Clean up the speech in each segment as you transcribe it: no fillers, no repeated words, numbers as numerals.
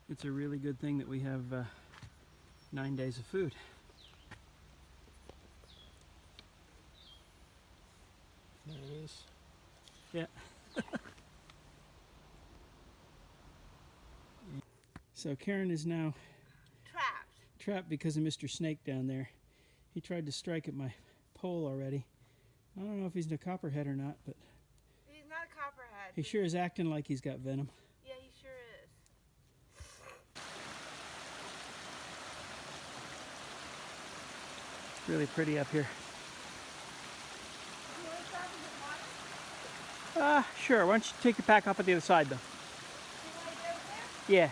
It's a really good thing that we have 9 days of food. There it is. Yeah. So Karen is now trapped because of Mr. Snake down there. He tried to strike at my pole already. I don't know if he's a copperhead or not, but he's not a copperhead. He sure is acting like he's got venom. Yeah, he sure is. It's really pretty up here. You want to stop and get water? Sure. Why don't you take your pack off at the other side, though? You want to get over there? Yeah.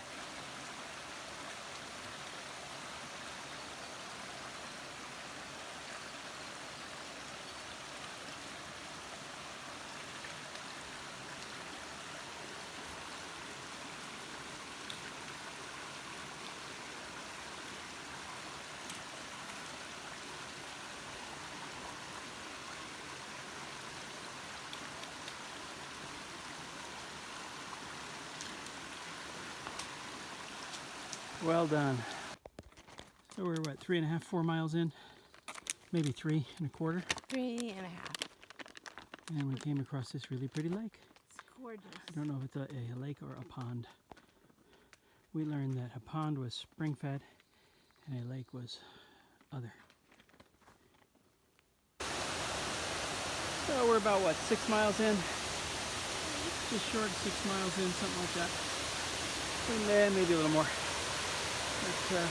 Well done. So we're what, 3.5, 4 miles in? Maybe 3.25. 3.5. And we came across this really pretty lake. It's gorgeous. I don't know if it's a lake or a pond. We learned that a pond was spring-fed and a lake was other. So we're about, what, 6 miles in? Just short of 6 miles in, something like that. And maybe a little more. It's a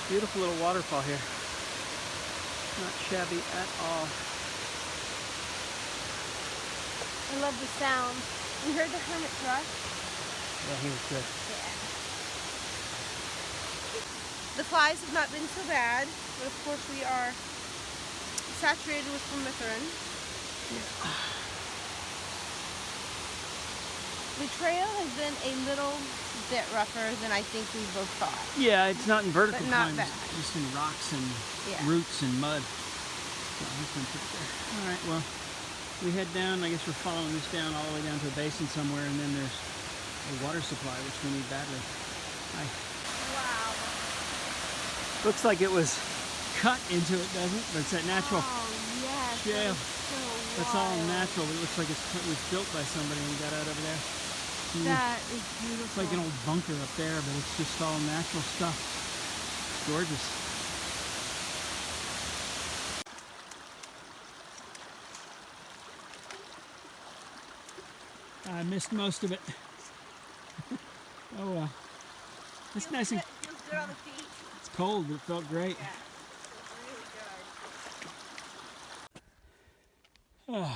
beautiful little waterfall here. Not shabby at all. I love the sound. You heard the hermit thrush? Yeah, he was good. Yeah. The flies have not been so bad, but of course we are saturated with permethrin. Yeah. The trail has been a little bit rougher than I think we both thought. Yeah, it's not in vertical But not climbs, bad. just in rocks and Yeah. roots and mud. So he's been pretty good. All right, well, we head down. I guess we're following this down all the way down to a basin somewhere, and then there's a water supply, which we need badly. Hi. Wow. Looks like it was cut into it, doesn't it? But it's that natural Oh, yes. shale. So That's all wild. natural. It looks like it was built by somebody when we got out over there. That is It's beautiful. like an old bunker up there, but it's just all natural stuff. It's gorgeous. I missed most of it. Oh well. It's nice and Feels good on the feet. it's cold, but it felt great. Yeah. Really good.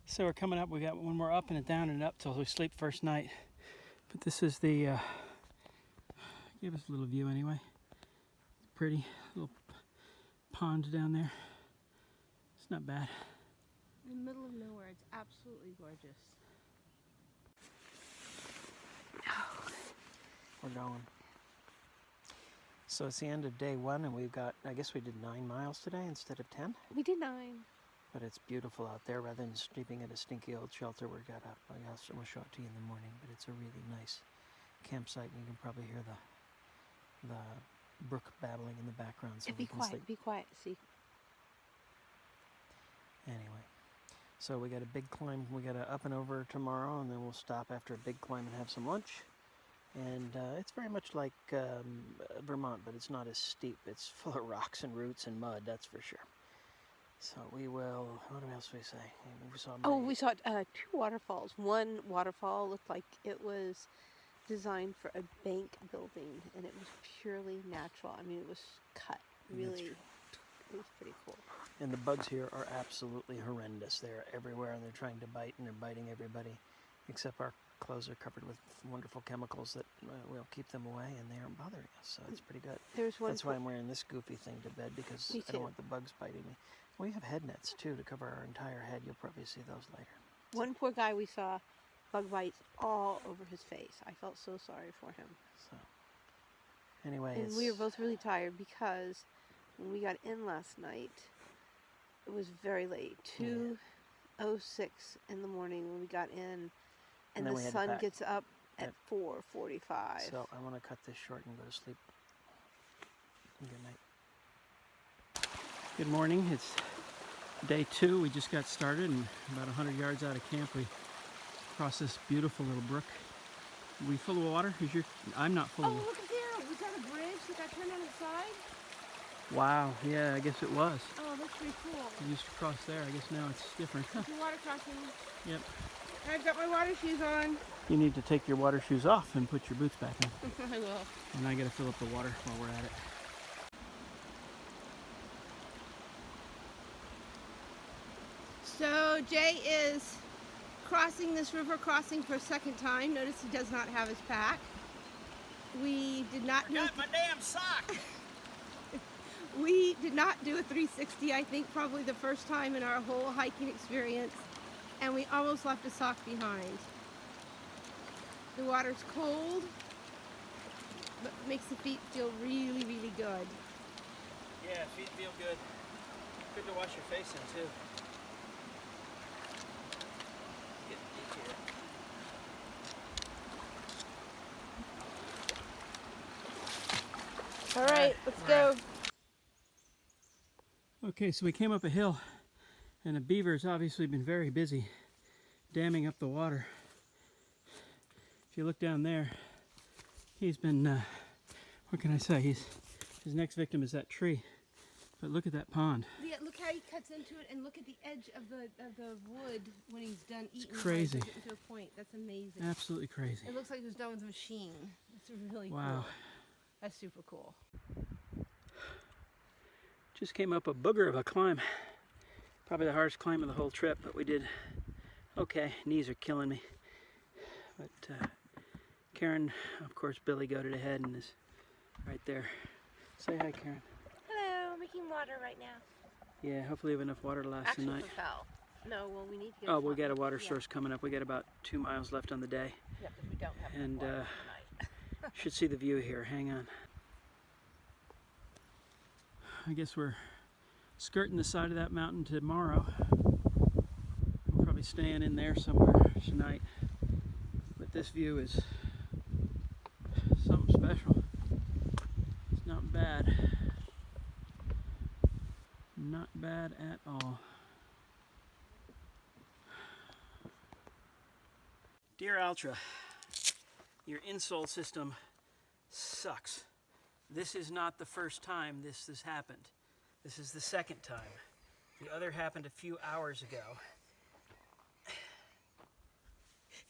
So we're coming up. We got one more up and a down and up till we sleep first night. But this is the give us a little view anyway. Pretty little pond down there. It's not bad. In the middle of nowhere, it's absolutely gorgeous. We're going. So it's the end of day one, and we've got, I guess we did 9 miles today instead of 10. We did 9. But it's beautiful out there. Rather than sleeping at a stinky old shelter, we got up. We'll show it to you in the morning. But it's a really nice campsite, and you can probably hear the brook babbling in the background, so we can sleep. Be quiet. See. Anyway, so we got a big climb. We got to up and over tomorrow, and then we'll stop after a big climb and have some lunch. And it's very much like Vermont, but it's not as steep. It's full of rocks and roots and mud, that's for sure. So we will, what else we say? We saw We saw 2 waterfalls. One waterfall looked like it was designed for a bank building, and it was purely natural. I mean, it was cut really. It was pretty cool. And the bugs here are absolutely horrendous. They're everywhere, and they're trying to bite, and they're biting everybody, except our clothes are covered with wonderful chemicals that will keep them away, and they aren't bothering us, so it's pretty good. That's why I'm wearing this goofy thing to bed, because I don't want the bugs biting me. We have head nets, too, to cover our entire head. You'll probably see those later. One poor guy we saw, bug bites all over his face. I felt so sorry for him. So, anyway, and we were both really tired because when we got in last night, it was very late, 2:06 in the morning when we got in, And then the we had to sun pack. gets up at Yep. 4:45. So I want to cut this short and go to sleep. Good night. Good morning. It's day 2. We just got started, and about 100 yards out of camp, we crossed this beautiful little brook. Are we full of water? I'm not full Oh, of water. look at there! Was that a bridge that got turned on its side? Wow. Yeah, I guess it was. Oh, that's pretty cool. We used to cross there. I guess now it's different. It's a water crossing. Yep. I've got my water shoes on. You need to take your water shoes off and put your boots back on. I will. And I got to fill up the water while we're at it. So Jay is crossing this river crossing for a second time. Notice he does not have his pack. We did not do Got my damn sock! we did not do a 360. I think probably the first time in our whole hiking experience, and we almost left a sock behind. The water's cold, but makes the feet feel really, really good. Yeah, feet feel good. Good to wash your face in too. Get deep here. All right, let's go. Okay, so we came up a hill, and the beaver's obviously been very busy damming up the water. If you look down there, he's been, what can I say? His next victim is that tree. But look at that pond. Yeah, look how he cuts into it, and look at the edge of the wood when he's done eating. It's crazy. How he gets it to a point. That's amazing. Absolutely crazy. It looks like it was done with a machine. It's really Wow. cool. That's super cool. Just came up a booger of a climb. Probably the hardest climb of the whole trip, but we did okay. Knees are killing me. But Karen, of course, Billy goated ahead and is right there. Say hi, Karen. Hello, I'm making water right now. Yeah, hopefully we have enough water to last the night. for Cal. No, well, we need to get. Oh, we got a water source coming up. We got about 2 miles left on the day. Yeah, because we don't have And water tonight. should see the view here. Hang on. I guess we're skirting the side of that mountain tomorrow. We're probably staying in there somewhere tonight. But this view is something special. It's not bad. Not bad at all. Dear Ultra, your insole system sucks. This is not the first time this has happened. This is the second time. The other happened a few hours ago.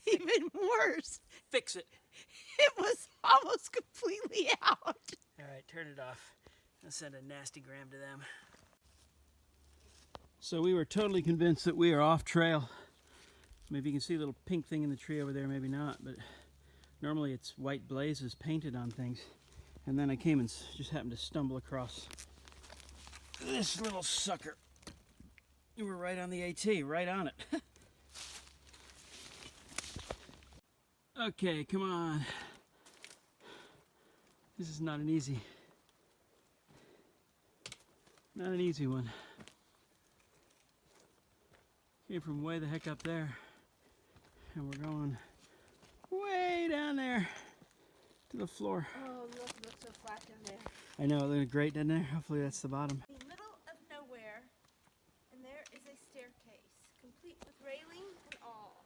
Even worse. Fix it. It was almost completely out. All right, turn it off. I'll send a nasty gram to them. So we were totally convinced that we are off trail. Maybe you can see a little pink thing in the tree over there, maybe not, but normally it's white blazes painted on things. And then I came and just happened to stumble across this little sucker. You were right on the AT, right on it. Okay, come on. This is not an easy one. Came from way the heck up there, and we're going way down there to the floor. Oh, look, it looks so flat down there. I know, it looked great, doesn't it? Hopefully that's the bottom. In the middle of nowhere, and there is a staircase, complete with railing and all.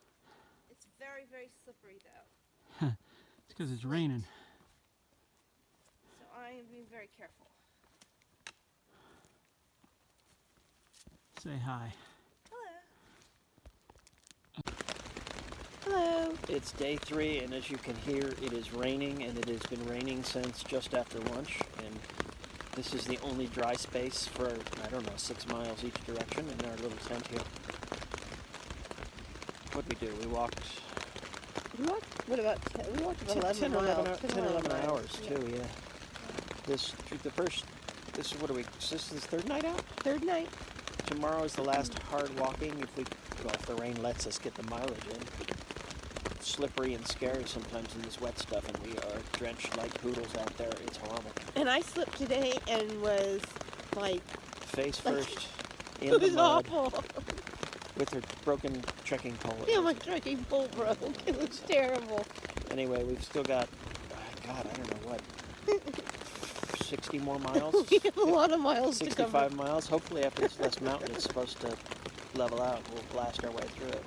It's very, very slippery though. It's because it's raining. So I am being very careful. Say hi. Hello. It's day 3, and as you can hear, it is raining, and it has been raining since just after lunch. And this is the only dry space for, I don't know, 6 miles each direction in our little tent here. What'd we do? We walked We walked about 11 miles. 10 or 11 hours too, yeah. This is what are we, this is the third night out? Third night. Tomorrow is the last hard walking, if the rain lets us get the mileage in. It's slippery and scary sometimes in this wet stuff, and we are drenched like poodles out there. It's horrible. And I slipped today and was like... Face first in It the was mud. awful. with her broken trekking pole. Yeah, my trekking pole broke. It was terrible. Anyway, we've still got, God, I don't know what, 60 more miles? We have a lot of miles to cover. 65 miles. Hopefully after this last mountain it's supposed to level out. We'll blast our way through it.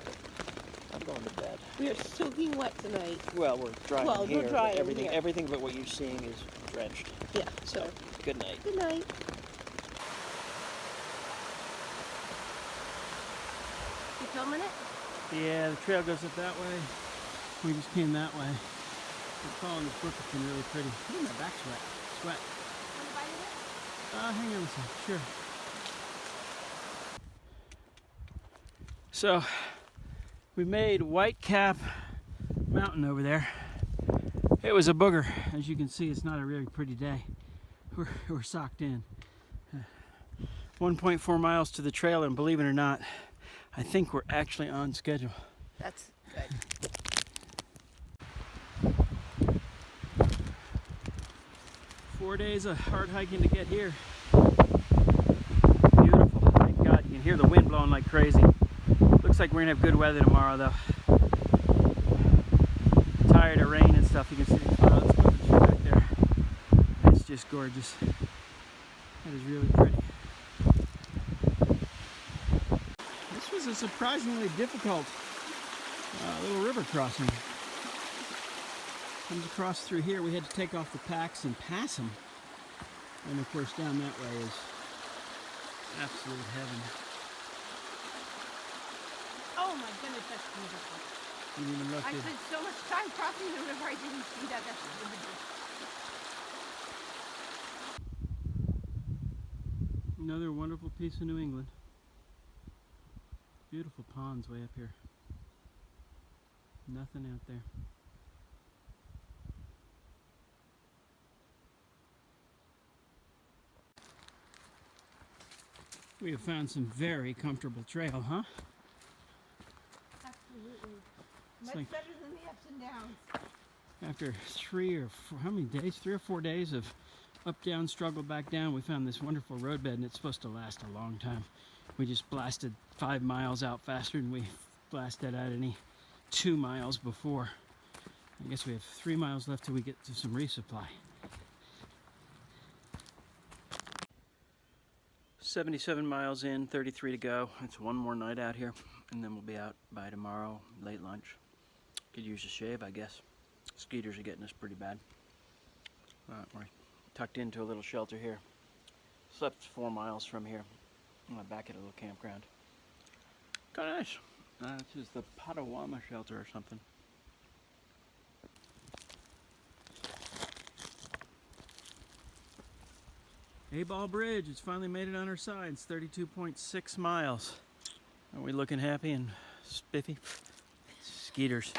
But I'm going to bed. We are soaking wet tonight. Well, we're drying Well, here. we're drying but here. everything but what you're seeing is drenched. Yeah, So, good night. good night. You filming it? Yeah, the trail goes up that way. We just came that way. We're following this brook. It's been really pretty. Ooh, my back's wet. Sweat. Want to bite of it? Hang on a second. Sure. So, we made White Cap Mountain over there. It was a booger. As you can see, it's not a really pretty day. We're socked in. 1.4 miles to the trail, and believe it or not, I think we're actually on schedule. That's good. 4 days of hard hiking to get here. Beautiful. Thank God. You can hear the wind blowing like crazy. Looks like we're gonna have good weather tomorrow though. Tired of rain and stuff. You can see the clouds moving through back there. It's just gorgeous. That is really pretty. This was a surprisingly difficult little river crossing. Comes across through here. We had to take off the packs and pass them. And of course down that way is absolute heaven. Oh my goodness, that's beautiful. You didn't even look I at spent so much time crossing the river, I didn't see that. That's beautiful. another wonderful piece of New England. Beautiful ponds way up here. Nothing out there. We have found some very comfortable trail, huh? Absolutely. It's Much like- better than the ups and downs. After 3 or 4, how many days? 3 or 4 days of up, down, struggle, back down, we found this wonderful roadbed, and it's supposed to last a long time. We just blasted 5 miles out faster than we blasted out any 2 miles before. I guess we have 3 miles left till we get to some resupply. 77 miles in, 33 to go. It's one more night out here, and then we'll be out by tomorrow, late lunch. Could use a shave, I guess. Skeeters are getting us pretty bad. We're tucked into a little shelter here. Slept 4 miles from here. I'm back at a little campground. Kind of nice. This is the Potawatomi shelter or something. A-Ball Bridge, it's finally made it on our side. It's 32.6 miles. Are we looking happy and spiffy? Skeeters.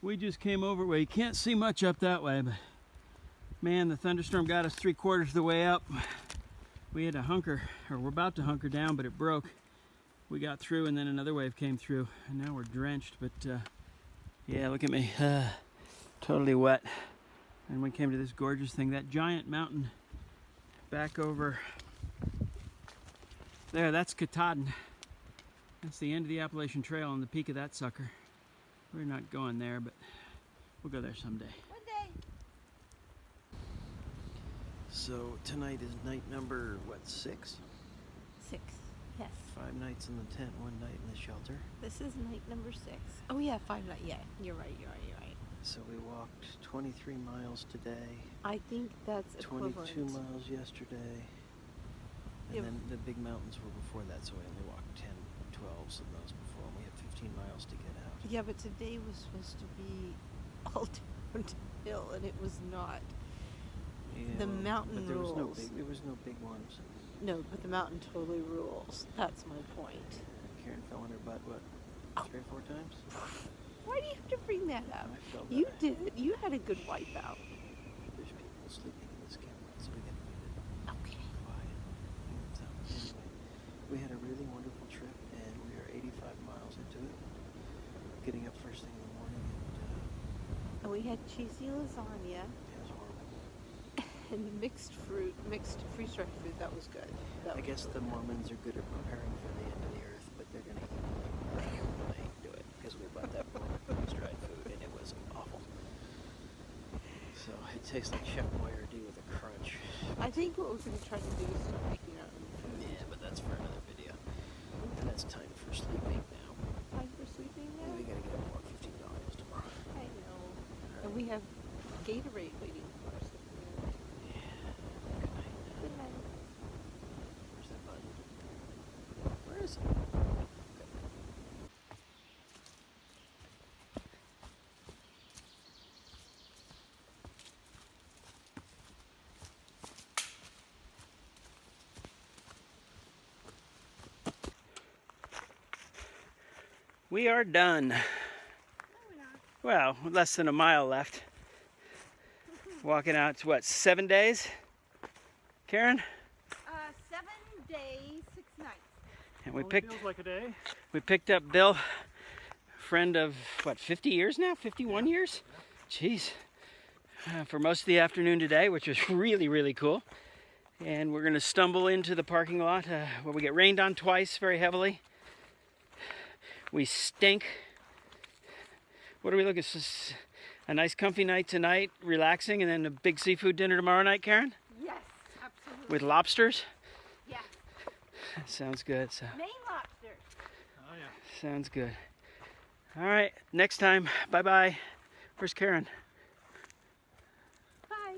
We just came over, well, you can't see much up that way, but man, the thunderstorm got us 3/4 of the way up. We had to hunker, or we're about to hunker down, but it broke. We got through, and then another wave came through, and now we're drenched, but yeah, look at me, totally wet. And we came to this gorgeous thing, that giant mountain back over there, that's Katahdin. That's the end of the Appalachian Trail on the peak of that sucker. We're not going there, but we'll go there someday. One day. So tonight is night number, what, 6? 6. Yes. 5 nights in the tent, 1 night in the shelter. This is night number 6. Oh yeah, 5 night. Yeah, you're right. So we walked 23 miles today, I think that's 22 equivalent. miles yesterday, and Yeah. then the big mountains were before that, so we only walked 10, 12s of those before, and we had 15 miles to get out. Yeah, but today was supposed to be all downhill, and it was not. Yeah, The mountain but there was no rules. there was no big ones. No, but the mountain totally rules. That's my point. Karen fell on her butt, what, 3 or 4 times? Why do you have to bring that up? I felt You that. did. You had a good wipe out. There's people sleeping in this campground, so we gotta keep it Okay. quiet. So, anyway, we had a really wonderful trip, and we are 85 miles into it. Getting up first thing in the morning and And we had cheesy lasagna It was horrible. and mixed freeze-dried fruit. That was good. That I was guess really the good. Mormons are good at preparing for the end of the earth, but they're gonna eat it when they do it because we bought that freeze-dried food and it was awful. So it tastes like Chef Boyardee with a crunch. I think what we're going to try to do is start making our own food. Yeah, but that's for another video. And it's time for sleeping now. Time for sleeping now? We gotta get up more $15 tomorrow. I know. And we have Gatorade waiting for us. Yeah. Good night. Good night. Where's that button? Where is it? We are done. Well, less than a mile left. Walking out to what, 7 days? Karen? 7 days, 6 nights. And we Feels like a day. picked up Bill, friend of what, 50 years now? 51 years? Jeez. For most of the afternoon today, which was really, really cool. And we're gonna stumble into the parking lot where we get rained on twice very heavily. We stink. What are we looking? It's just a nice comfy night tonight, relaxing, and then a big seafood dinner tomorrow night, Karen? Yes, absolutely. With lobsters? Yeah. Sounds good. So, Maine lobsters. Oh yeah. sounds good. All right, next time. Bye-bye. Where's Karen?